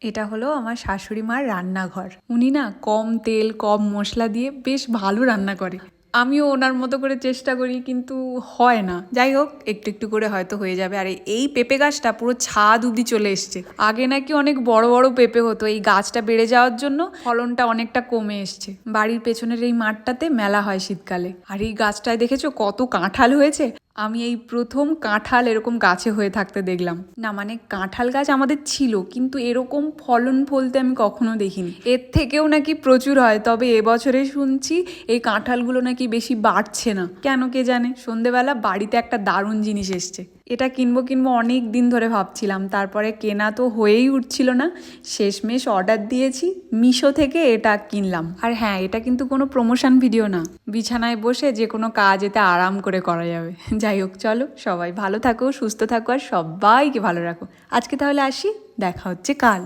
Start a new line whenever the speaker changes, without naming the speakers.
এটা হলো আমার শাশুড়ি মার রান্নাঘর। উনি না কম তেল কম মশলা দিয়ে বেশ ভালো রান্না করে। আমিও ওনার মতো করে চেষ্টা করি, কিন্তু হয় না। যাই হোক, একটু একটু করে হয়তো হয়ে যাবে। আর এই পেঁপে গাছটা পুরো ছাদ অব্দি চলে এসছে। আগে নাকি অনেক বড় বড় পেঁপে হতো, এই গাছটা বেড়ে যাওয়ার জন্য ফলনটা অনেকটা কমে এসছে। বাড়ির পেছনের এই মাঠটাতে মেলা হয় শীতকালে। আর এই গাছটায় দেখেছো কত কাঁঠাল হয়েছে। আমি এই প্রথম কাঁঠাল এরকম গাছে হয়ে থাকতে দেখলাম। না মানে কাঁঠাল গাছ আমাদের ছিল, কিন্তু এরকম ফলন ফলতে আমি কখনো দেখিনি। এর থেকেও নাকি প্রচুর হয়, তবে এবছরে শুনছি এই কাঁঠালগুলো নাকি বেশি বাড়ছে না, কেন কে জানে। সন্ধেবেলা বাড়িতে একটা দারুণ জিনিস এসছে, এটা কিনবো কিনবো অনেক দিন ধরে ভাবছিলাম, তারপরে কেনা তো হয়েই উঠছিল না। শেষমেশ অর্ডার দিয়েছি মিশো থেকে, এটা কিনলাম। আর হ্যাঁ, এটা কিন্তু কোনো প্রমোশন ভিডিও না, বিছানায় বসে যে কোনো কাজ এতে আরাম করে করা যাবে। যাই হোক, চলো সবাই ভালো থাকো, সুস্থ থাকো, আর সবাইকে ভালো রাখো। আজকে তাহলে আসি, দেখা হচ্ছে কাল।